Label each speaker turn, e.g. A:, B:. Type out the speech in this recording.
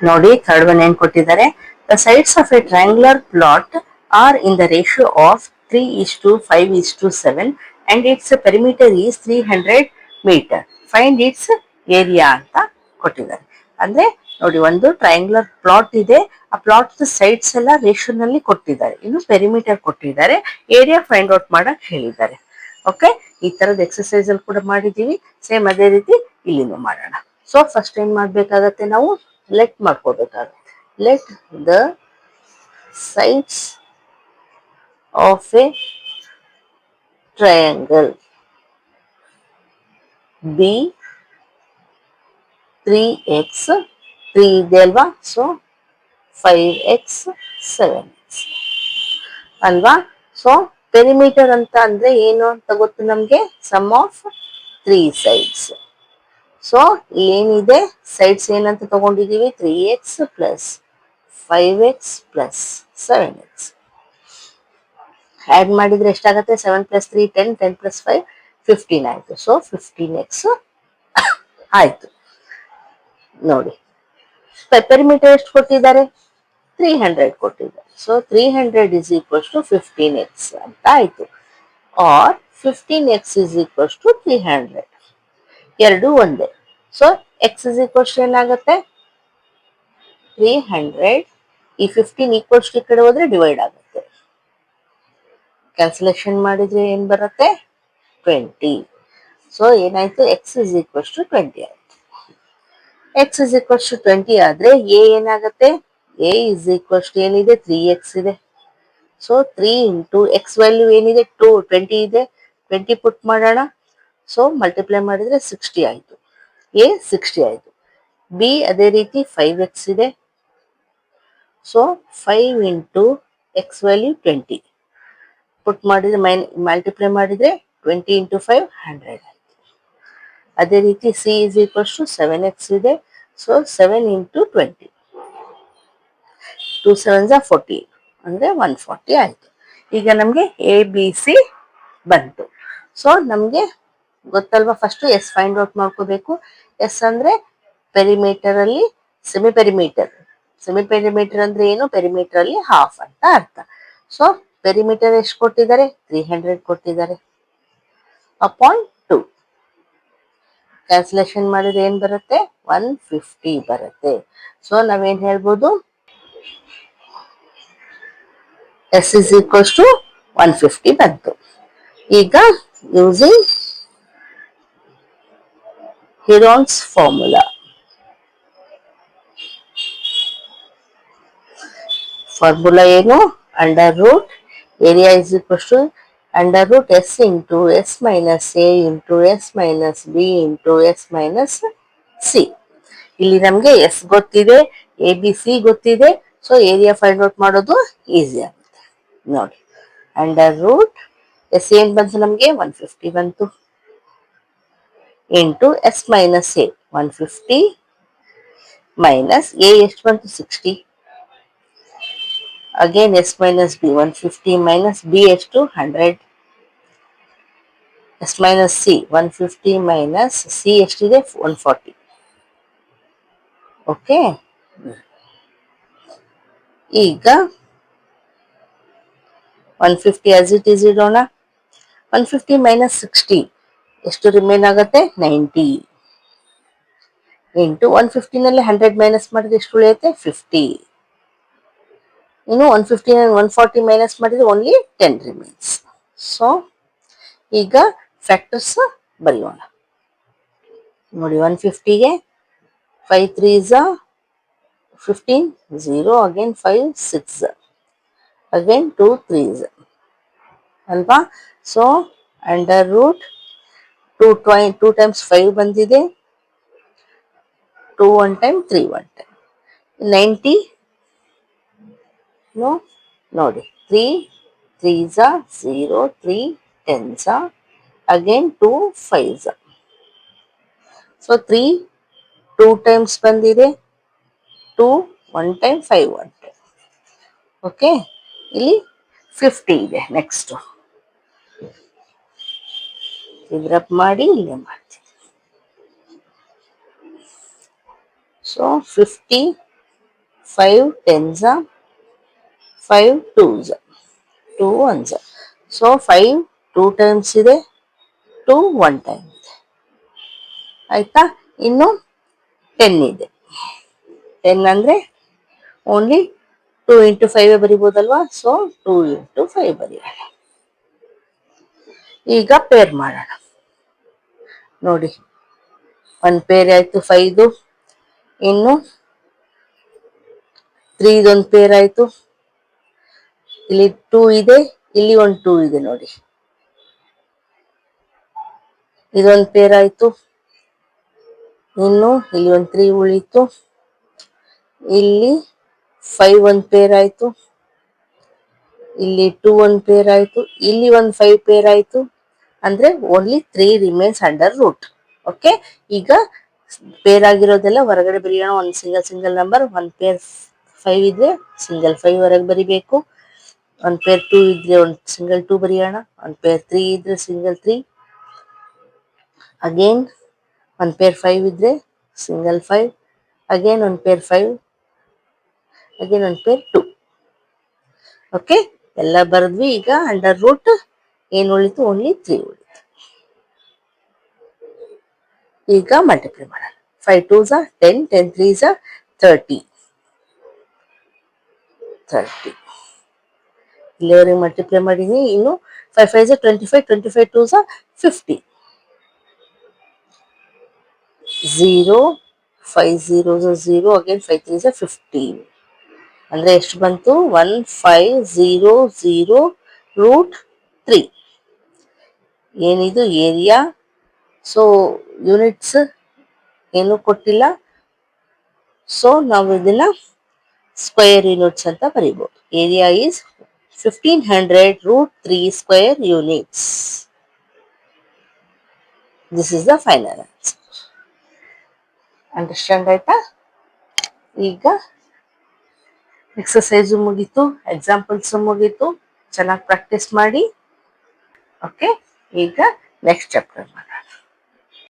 A: ನೋಡಿ third one ಏನ್ ಕೊಟ್ಟಿದ್ದಾರೆ. The sides of a triangular plot are in the ratio of 3:5:7 and its perimeter is 300 metre. Find its area ಅಂತ ಕೊಟ್ಟಿದ್ದಾರೆ. ಅಂದ್ರೆ ನೋಡಿ, ಒಂದು ಟ್ರಯಾಂಗ್ಯುಲರ್ ಪ್ಲಾಟ್ ಇದೆ, ಆ ಪ್ಲಾಟ್ ಸೈಡ್ಸ್ ಎಲ್ಲ ರೇಷಿಯೋನಲ್ಲಿ ಕೊಟ್ಟಿದ್ದಾರೆ, ಇನ್ನು ಪೆರಿಮೀಟರ್ ಕೊಟ್ಟಿದ್ದಾರೆ, ಏರಿಯಾ ಫೈಂಡ್ ಔಟ್ ಮಾಡಕ್ ಹೇಳಿದ್ದಾರೆ. ಓಕೆ, ಈ ತರದ ಎಕ್ಸರ್ಸೈಸ್ ಅಲ್ಲಿ ಕೂಡ ಮಾಡಿದೀವಿ, ಸೇಮ್ ಅದೇ ರೀತಿ ಇಲ್ಲಿನೂ ಮಾಡೋಣ. ಸೊ ಫಸ್ಟ್ ಏನ್ ಮಾಡ್ಬೇಕಾಗತ್ತೆ, ನಾವು ಲೆಟ್ ಮಾಡ್ಕೋಬೇಕಾಗುತ್ತೆ. Let the sides of A triangle B 3x 3 ಇದೆ ಅಲ್ವಾ, ಸೊ 5x 7x ಅಲ್ವಾ. ಸೊ ಪೆರಿಮೀಟರ್ ಅಂತ ಅಂದ್ರೆ ಏನು ಅಂತ ಗೊತ್ತು ನಮ್ಗೆ, ಸಮ್ ಆಫ್ 3 ಸೈಡ್ಸ್. ಸೊ ಏನಿದೆ, ಸೈಡ್ಸ್ ಏನಂತ ತಗೊಂಡಿದೀವಿ, 3x plus 5x plus 7x. Add ಮಾಡಿದ್ರೆ ಎಷ್ಟಾಗತ್ತೆ, 7 ಪ್ಲಸ್ 3 10, 10 ಪ್ಲಸ್ 5 15 ಆಯ್ತು. ಸೊ 15x ಆಯ್ತು. ನೋಡಿ, ಪೆರಿಮೀಟರ್ ಎಷ್ಟು ಕೊಟ್ಟಿದ್ದಾರೆ, 300 ಕೊಟ್ಟಿದ್ದಾರೆ. So 300 is equals to 15x ಅಂತ ಆಯ್ತು. R 15x is equals to 300, ಎರಡು ಒಂದೇ. ಸೊ ಎಕ್ಸ್ ಇಸ್ ಈಕ್ವಲ್ಸ್ ಏನಾಗುತ್ತೆ, 300. ಈ 15 ಈಕ್ವಲ್ಸ್ ಈ ಕಡೆ ಹೋದ್ರೆ ಡಿವೈಡ್ ಆಗುತ್ತೆ. ಕ್ಯಾನ್ಸಲೇಷನ್ ಮಾಡಿದ್ರೆ ಏನ್ ಬರುತ್ತೆ, 20. ಸೊ ಏನಾಯ್ತು, ಎಕ್ಸ್ ಇಸ್ ಈಕ್ವಲ್ಸ್ ಟು 20 ಆಯ್ತು. ಎಕ್ಸ್ ಇಸ್ ಈಕ್ವಲ್ಸ್ ಟು 20 ಆದ್ರೆ ಎ ಏನಾಗುತ್ತೆ, ಎ ಇಸ್ ಈಕ್ವಲ್ಸ್ ಟು ಏನಿದೆ, 3x ಇದೆ. ಸೊ 3 ಇಂಟು ಎಕ್ಸ್ ವ್ಯಾಲ್ಯೂ ಏನಿದೆ, 20 ಇದೆ, 20 ಪುಟ್ ಮಾಡೋಣ. ಸೊ ಮಲ್ಟಿಪ್ಲೈ ಮಾಡಿದ್ರೆ 60 ಆಯ್ತು. ಎ 60 ಆಯ್ತು. ಬಿ ಅದೇ ರೀತಿ 5x ಇದೆ. ಸೊ 5 ಇಂಟು ಎಕ್ಸ್ ವ್ಯಾಲ್ಯೂ 20 ಪುಟ್ ಮಾಡಿದ್ರೆ ಮಲ್ಟಿಪ್ಲೈ ಮಾಡಿದ್ರೆ 20 ಇಂಟು 5 100 ಆಯ್ತು. ಅದೇ ರೀತಿ C is equals to 7x ಇದೆ. ಸೊ 7 ಇಂಟು 20 2 7s 40 ಅಂದ್ರೆ 140 ಆಯ್ತು. ಈಗ ನಮ್ಗೆ ಎ ಬಿ ಸಿ ಬಂತು. ಸೊ ನಮ್ಗೆ ಗೊತ್ತಲ್ವಾ, ಫಸ್ಟ್ ಎಸ್ ಫೈಂಡ್ ಔಟ್ ಮಾಡ್ಕೋಬೇಕು. ಎಸ್ ಅಂದ್ರೆ ಪೆರಿಮೀಟರ್ ಅಲ್ಲಿ ಸೆಮಿ ಪೆರಿಮೀಟರ್. ಸೆಮಿ ಪೆರಿಮೀಟರ್ ಅಂದ್ರೆ ಏನು, ಪೆರಿಮೀಟರ್ ಅಲ್ಲಿ ಹಾಫ್ ಅಂತ ಅರ್ಥ. ಸೊ ಪೆರಿಮೀಟರ್ ಎಷ್ಟು ಕೊಟ್ಟಿದ್ದಾರೆ, 300 ಕೊಟ್ಟಿದ್ದಾರೆ, ಅಪಾನ್ 2. ಕ್ಯಾನ್ಸಲೇಷನ್ ಮಾಡಿದ್ರೆ ಏನ್ ಬರುತ್ತೆ, 150 ಬರುತ್ತೆ. ಸೊ ನಾವೇನ್ ಹೇಳ್ಬೋದು, ಎಸ್ ಇಸ್ ಈಕ್ವಲ್ಸ್ ಟು 150 ಬಂತು. ಈಗ ಯೂಸಿಂಗ್ ಹಿರಾನ್ಸ್ ಫಾರ್ಮುಲಾ, ಫಾರ್ಮುಲಾ ಏನು, under root area is equals to under root S into S minus A into S minus B into S minus C. ಇಲ್ಲಿ ನಮ್ಗೆ ಎಸ್ ಗೊತ್ತಿದೆ, A B C ಗೊತ್ತಿದೆ. So area find out ಮಾಡೋದು easy ಆಗುತ್ತೆ. ನೋಡಿ, under root S ಏನ್ ಬಂತು ನಮ್ಗೆ, 150 ಬಂತು, into S minus A 150 minus A ಎಷ್ಟು ಬಂತು, 60. Again S minus B 150 minus B ಎಷ್ಟು, 100. S minus C 150 minus C ಎಷ್ಟಿದೆ, 140. ಓಕೆ, ಈಗ 150 ಆಸ್ ಇಟ್ ಈಸ್ ಇಡೋಣ. 150 ಮೈನಸ್ 60 ಎಷ್ಟು ರಿಮೇನ್ ಆಗುತ್ತೆ, 90. ಇಂಟು 150 ನಲ್ಲಿ 100 ಮೈನಸ್ ಮಾಡಿದ್ರೆ ಎಷ್ಟು ಉಳಿಯುತ್ತೆ, 50. ಇನ್ನು 150 140 ಮೈನಸ್ ಮಾಡಿದ್ರೆ ಓನ್ಲಿ 10 ರಿಮೇನ್ಸ್. ಸೊ ಈಗ ಫ್ಯಾಕ್ಟರ್ಸ್ ಬರೆಯೋಣ. ನೋಡಿ, 150ಗೆ 5 3s 15, 0 ಅಗೇನ್ 5 6 ಅಗೇನ್ 2 3s ಅಲ್ವಾ. ಸೊ ಅಂಡರ್ ರೂಟ್ 2 ಟೈಮ್ಸ್ 5 ಬಂದಿದೆ, 2 1 ಟೈಮ್ 3 1 ಟೈಮ್ 90. ನೋಡಿ, 3 3s 0, 3 10s again 2 5s. So 3 2 times ಬಂದಿದೆ, 2 1 ಟೈಮ್ 5 1 ಟೈಮ್. ಓಕೆ, ಇಲ್ಲಿ 50 ಇದೆ. ನೆಕ್ಸ್ಟ್ ಇದ್ರಪ್ ಮಾಡಿ ಇಲ್ಲೇ ಮಾಡ್ತೀನಿ. So 50 5 10s 5 2s 2 1s. So 5 2 times ಇದೆ, 2 1 ಟೈಮ್ ಇದೆ. ಆಯ್ತಾ? ಇನ್ನು 10 ಇದೆ. 10 ಅಂದ್ರೆ ಓನ್ಲಿ 2 ಇಂಟು 5 ಬರಿಬೋದಲ್ವಾ? ಸೊ 2 ಇಂಟು 5 ಬರೆಯೋಣ. ಈಗ ಪೇರ್ ಮಾಡೋಣ. ನೋಡಿ, ಒಂದು ಪೇರ್ ಆಯ್ತು 5. ಇನ್ನು 3 ಇದೊಂದು ಪೇರ್ ಆಯ್ತು. ಇಲ್ಲಿ 2 ಇದೆ, ಇಲ್ಲಿ ಒಂದು 2 ಇದೆ ನೋಡಿ. ಇದೊಂದು ಪೇರ್ ಆಯ್ತು. ಇನ್ನು ಇಲ್ಲಿ ಒಂದು 3 ಉಳಿತು. ಇಲ್ಲಿ 5 ಒಂದು ಪೇರ್ ಆಯ್ತು. ಇಲ್ಲಿ 2 ಒಂದು ಪೇರ್ ಆಯ್ತು. ಇಲ್ಲಿ ಒಂದು 5 ಪೇರ್ ಆಯ್ತು. ಅಂದ್ರೆ only 3 remains under root. Okay, ಈಗ ಪೇರ್ ಆಗಿರೋದೆಲ್ಲ ಹೊರಗಡೆ ಬರೆಯೋಣ. ಒಂದು ಸಿಂಗಲ್ ನಂಬರ್. ಒಂದು ಪೇರ್ 5 ಇದ್ರೆ ಸಿಂಗಲ್ 5 ಹೊರಗೆ ಬರಿಬೇಕು. ಒಂದು ಪೇರ್ 2 ಇದ್ರೆ ಒಂದು ಸಿಂಗಲ್ 2 ಬರೆಯೋಣ. ಒಂದು ಪೇರ್ 3 ಇದ್ರೆ ಸಿಂಗಲ್ 3. ಅಗೇನ್ ಒಂದು ಪೇರ್ 5 ಇದ್ರೆ ಸಿಂಗಲ್ 5. ಅಗೇನ್ ಒಂದು ಪೇರ್ 5. ಅಗೇನ್ ಒಂದು ಪೇರ್ 2. ಓಕೆ, ಎಲ್ಲ ಬರೆದ್ವಿ. ಈಗ ಅಂಡರ್ ರೂಟ್ ಏನು ಉಳಿತು? ಓನ್ಲಿ 3 ಉಳಿತು. ಈಗ ಮಲ್ಟಿಪ್ಲೈ ಮಾಡೋಣ. 5 2s 10, 10 3s 30. ಇಲ್ಲಿವರೆಗೆ ಮಲ್ಟಿಪ್ಲೈ ಮಾಡಿದೀನಿ. ಇನ್ನು 5 5s 25, 25 2s 50. 0 5 0s 0. Again 5 3s 15. ಅಂದ್ರೆ ಎಷ್ಟು ಬಂತು? 1500 ರೂಟ್ 3. ಏನಿದು ಏರಿಯಾ? ಸೊ ಯೂನಿಟ್ಸ್ ಏನು ಕೊಟ್ಟಿಲ್ಲ. ಸೊ ನಾವು ಇದನ್ನ ಸ್ಕ್ವೇರ್ ಯೂನಿಟ್ಸ್ ಅಂತ ಬರೀಬಹುದು. Area is 1500 root 3 square units. This is the final answer. Understand ಆಯ್ತಾ? ಈಗ ಎಕ್ಸಸೈಸ್ ಮುಗೀತು, ಎಕ್ಸಾಂಪಲ್ಸ್ ಮುಗೀತು. ಚೆನ್ನಾಗಿ ಪ್ರಾಕ್ಟೀಸ್ ಮಾಡಿ. ಓಕೆ, ಈಗ ನೆಕ್ಸ್ಟ್ ಚಾಪ್ಟರ್ ಮಾಡೋಣ.